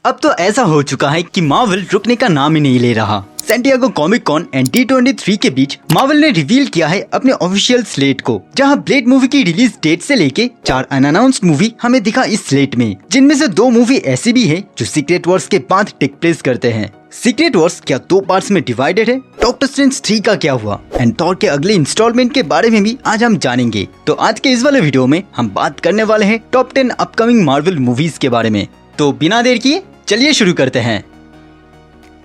अब तो ऐसा हो चुका है कि मार्वल रुकने का नाम ही नहीं ले रहा। Santiago comic cone and D23 के बीच मार्वल ने रिवील किया है अपने ऑफिशियल स्लेट को, जहां ब्लेड मूवी की रिलीज डेट से लेके 4 अनअनाउंस्ड मूवी हमें दिखा इस स्लेट में, जिनमें से 2 मूवी ऐसी भी है जो सीक्रेट वॉर्स के बाद टेक प्लेस करते हैं। सीक्रेट वॉर्स क्या 2 पार्ट्स में डिवाइडेड है? डॉक्टर स्ट्रेंज 3 का क्या हुआ? एंड थॉर के अगले इंस्टॉलमेंट के बारे में भी आज हम जानेंगे। तो आज के इस वाले वीडियो में हम बात करने वाले हैं टॉप 10 अपकमिंग मार्वल मूवीज के बारे में। तो बिना देर किए चलिए शुरू करते हैं।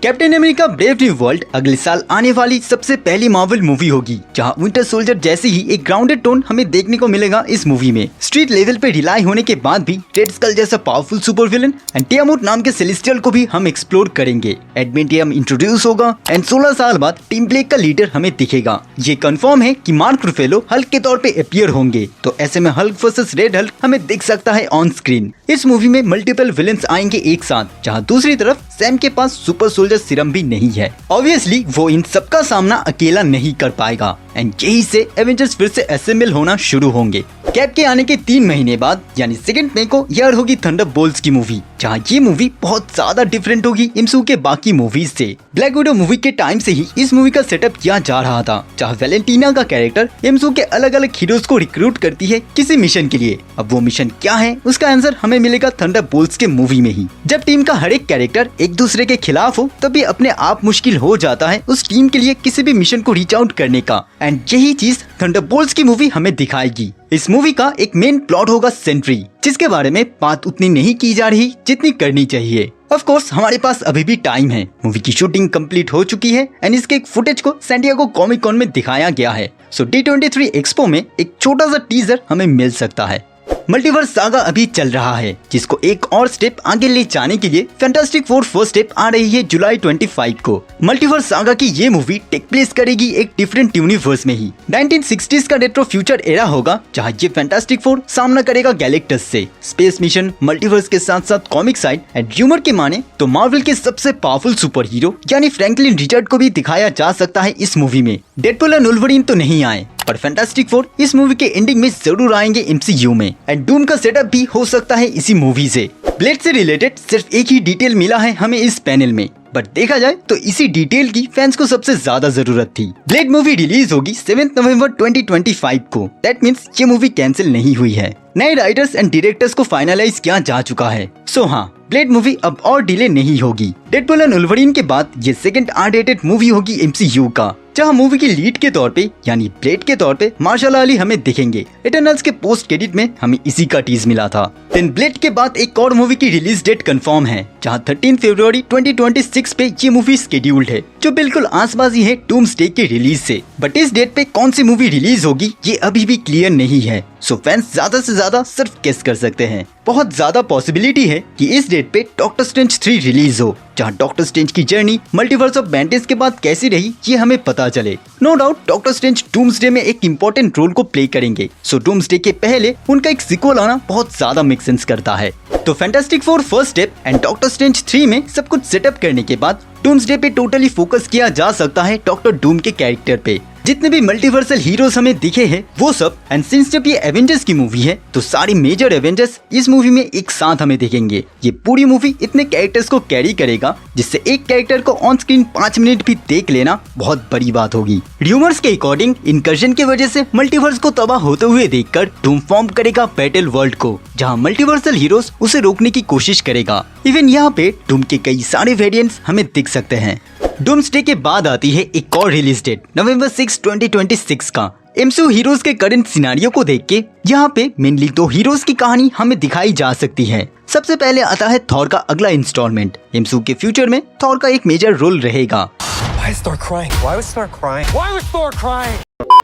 Captain America brave new world अगले साल आने वाली सबसे पहली मार्वल मूवी होगी, जहां विंटर सोल्जर जैसे ही एक ग्राउंडेड टोन हमें देखने को मिलेगा इस मूवी में। स्ट्रीट लेवल पे रिलाई होने के बाद भी रेड स्कल जैसा पावरफुल सुपर विलन एंड टियामुट नाम के सेलेस्टियल को भी हम एक्सप्लोर करेंगे। एडमेंटियम इंट्रोड्यूस होगा एंड 16 साल बाद टीम ब्लेक का लीडर हमें दिखेगा। ये कंफर्म है कि मार्क रुफेलो हल्क के तौर पे अपीयर होंगे, तो ऐसे में हल्क वर्सेस रेड हल्क हमें दिख सकता है ऑन स्क्रीन। इस मूवी में मल्टीपल विलन्स आएंगे एक साथ, जहाँ दूसरी तरफ सैम के पास सुपर सोल्जर सीरम भी नहीं है। ऑब्वियसली वो इन सबका सामना अकेला नहीं कर पाएगा एंड यही से एवेंजर्स फिर से असेंबल होना शुरू होंगे। कैप के आने के 3 महीने बाद यानी 2 मई को एयर होगी थंडरबोल्ट्स की मूवी, जहाँ ये मूवी बहुत ज्यादा डिफरेंट होगी एमसीयू के बाकी मूवीज से। ब्लैक विडो मूवी के टाइम से ही इस मूवी का सेटअप किया जा रहा था, जहाँ वैलेंटीना का कैरेक्टर एमसीयू के अलग अलग हीरोज को रिक्रूट करती है किसी मिशन के लिए। अब वो मिशन क्या है उसका आंसर हमें मिलेगा थंडरबोल्ट्स के मूवी में ही। जब टीम का हर एक कैरेक्टर एक दूसरे के खिलाफ हो तभी अपने आप मुश्किल हो जाता है उस टीम के लिए किसी भी मिशन को रीच आउट करने का, एंड यही चीज थंडरबोल्ट्स की मूवी हमें दिखाएगी। इस मूवी का एक मेन प्लॉट होगा सेंट्री, जिसके बारे में बात उतनी नहीं की जा रही जितनी करनी चाहिए। ऑफ कोर्स हमारे पास अभी भी टाइम है, मूवी की शूटिंग कंप्लीट हो चुकी है एंड इसके एक फुटेज को सैंटियागो कॉमिक कॉन में दिखाया गया है। सो D23 एक्सपो में एक छोटा सा टीजर हमें मिल सकता है। मल्टीवर्स सागा अभी चल रहा है, जिसको एक और स्टेप आगे ले जाने के लिए फैंटास्टिक फोर फर्स्ट स्टेप आ रही है जुलाई 25 को। मल्टीवर्स सागा की ये मूवी टेक प्लेस करेगी एक डिफरेंट यूनिवर्स में ही। 1960s का रेट्रो फ्यूचर एरा होगा, जहाँ ये फैंटास्टिक फोर सामना करेगा गैलेक्टस से। स्पेस मिशन, मल्टीवर्स के साथ साथ कॉमिक साइड एंड ह्यूमर के माने तो मार्वल के सबसे पावरफुल सुपर हीरो यानी फ्रैंकलिन रिचर्ड को भी दिखाया जा सकता है इस मूवी में। डेडपूल और वुल्वरीन तो नहीं आए, पर फैंटास्टिक फोर इस मूवी के एंडिंग में जरूर आएंगे MCU में एंड डूम का सेटअप भी हो सकता है इसी मूवी से। ब्लेड से रिलेटेड सिर्फ एक ही डिटेल मिला है हमें इस पैनल में, बट देखा जाए तो इसी डिटेल की फैंस को सबसे ज्यादा जरूरत थी। ब्लेड मूवी रिलीज होगी 7 नवंबर 2025 को। दैट मीन्स ये मूवी कैंसिल नहीं हुई है। नए राइटर्स एंड डायरेक्टर्स को फाइनलाइज किया जा चुका है। सो हाँ, ब्लेड मूवी अब और डिले नहीं होगी। डेडपूल और वुल्वरीन के बाद ये सेकंड R-rated मूवी होगी MCU का, जहाँ मूवी की लीड के तौर पे यानी ब्लेड के तौर पे मार्शल अली हमें दिखेंगे। इटर्नल्स के पोस्ट क्रेडिट में हमें इसी का टीज मिला था। देन ब्लेड के बाद एक और मूवी की रिलीज डेट कंफर्म है, जहाँ 13 फरवरी 2026 पे ये मूवी स्केड्यूल्ड है, जो बिल्कुल आसपास ही है डूम्सडे के रिलीज से। बट इस डेट पे कौन सी मूवी रिलीज होगी ये अभी भी क्लियर नहीं है, सो फैंस ज्यादा से ज्यादा सिर्फ गेस कर सकते हैं। बहुत ज्यादा पॉसिबिलिटी है कि इस डेट पे डॉक्टर स्ट्रेंज 3 रिलीज हो, जहाँ डॉक्टर स्ट्रेंज की जर्नी मल्टीवर्स ऑफ मैडनेस के बाद कैसी रही ये हमें पता चले। No doubt Doctor Strange Doomsday में एक इम्पोर्टेंट रोल को प्ले करेंगे, सो डूम्सडे के पहले उनका एक सीक्वल आना बहुत ज्यादा मेक सेंस करता है। तो fantastic four first step and doctor strange 3 में सब कुछ सेटअप करने के बाद डूम्सडे पे टोटली फोकस किया जा सकता है डॉक्टर डूम के कैरेक्टर पे। जितने भी मल्टीवर्सल हीरोज हमें दिखे हैं वो सब, एंड सिंस जब ये एवेंजर्स की मूवी है तो सारी मेजर एवेंजर्स इस मूवी में एक साथ हमें दिखेंगे। ये पूरी मूवी इतने कैरेक्टर्स को कैरी करेगा जिससे एक कैरेक्टर को ऑन स्क्रीन 5 मिनट भी देख लेना बहुत बड़ी बात होगी। र्यूमर्स के अकॉर्डिंग इनकर्जन की वजह से मल्टीवर्स को तबाह होते हुए देखकर डूम फॉर्म करेगा बैटल वर्ल्ड को, जहाँ मल्टीवर्सल हीरोज उसे रोकने की कोशिश करेगा। इवन यहाँ पे डूम के कई सारे वेरिएंट्स हमें दिख सकते हैं। डूम्सडे के बाद आती है एक और रिलीज डेट नवंबर 6, 2026 का। MCU हीरोज के करंट सिनारियो को देख के यहाँ पे मेनली 2 हीरोज की कहानी हमें दिखाई जा सकती है। सबसे पहले आता है थॉर का अगला इंस्टॉलमेंट। MCU के फ्यूचर में थॉर का एक मेजर रोल रहेगा।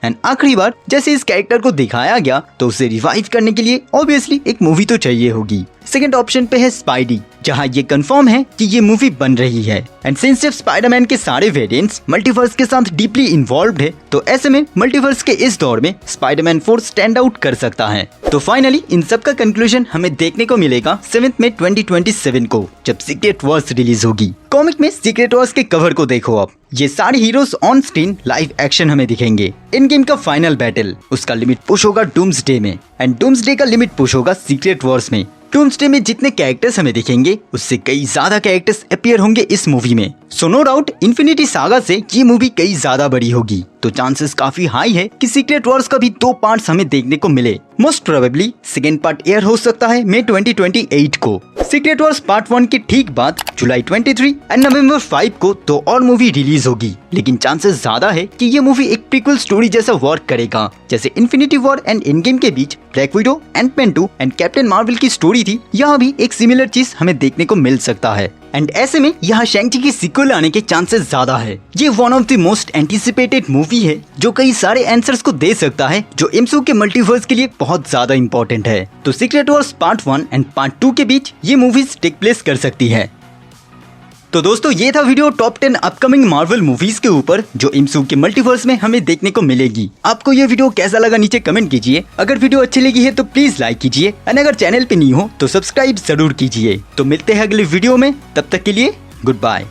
एंड आखिरी बार जैसे इस कैरेक्टर को दिखाया गया तो उसे रिवाइव करने के लिए ऑब्वियसली एक मूवी तो चाहिए होगी। सेकंड ऑप्शन पे है स्पाइडी, जहाँ ये कंफर्म है कि ये मूवी बन रही है। एंड सिंस जब स्पाइडरमैन के सारे वेरिएंट्स मल्टीवर्स के साथ डीपली इन्वॉल्व्ड है, तो ऐसे में मल्टीवर्स के इस दौर में स्पाइडरमैन 4 स्टैंड आउट कर सकता है। तो फाइनली इन सब का कंक्लूजन हमें देखने को मिलेगा 7 मई 2027 को, जब सीक्रेट वॉर्स रिलीज होगी। कॉमिक में सीक्रेट वॉर्स के कवर को देखो अब, ये सारे heroes on screen live action हमें दिखेंगे। इन गेम का फाइनल बैटल उसका लिमिट पुश होगा डूम्सडे में, एंड डूम्सडे का लिमिट पुश होगा सीक्रेट वॉर्स में। डूम्सडे में जितने कैरेक्टर्स हमें दिखेंगे उससे कई ज्यादा कैरेक्टर्स अपीयर होंगे इस मूवी में। So no doubt Infinity Saga से ये मूवी कई ज्यादा बड़ी होगी, तो चांसेस काफी हाई है कि सीक्रेट वॉर्स का भी 2 पार्ट्स हमें देखने को मिले। Most probably second part air हो सकता है मई 2028 को। सीक्रेट वॉर्स पार्ट 1 के ठीक बाद जुलाई 23 एंड नवंबर 5 को 2 और मूवी रिलीज होगी, लेकिन चांसेस ज्यादा है कि ये मूवी एक प्रीक्वल स्टोरी जैसा वर्क करेगा, जैसे Infinity War and Endgame के बीच Black Widow, Ant Man 2 and Captain Marvel की स्टोरी थी। यहाँ भी एक सिमिलर चीज हमें देखने को मिल सकता है एंड ऐसे में यहाँ शैंग-ची की सीक्वल आने के चांसेस ज्यादा है। ये one of the most anticipated movie है जो कई सारे आंसर्स को दे सकता है, जो एमसीयू के मल्टीवर्स के लिए बहुत ज्यादा इंपॉर्टेंट है। तो secret Wars part 1 and part 2 के बीच ये मूवीज टेक प्लेस कर सकती है। तो दोस्तों ये था video top 10 upcoming Marvel movies के ऊपर जो एमसीयू के मल्टीवर्स में हमें देखने को मिलेगी। आपको ये वीडियो कैसा लगा नीचे कमेंट कीजिए। अगर वीडियो अच्छी लगी है तो प्लीज लाइक कीजिए और अगर चैनल पे नहीं हो तो सब्सक्राइब जरूर कीजिए। तो मिलते हैं अगले वीडियो में, तब तक के लिए गुड बाय।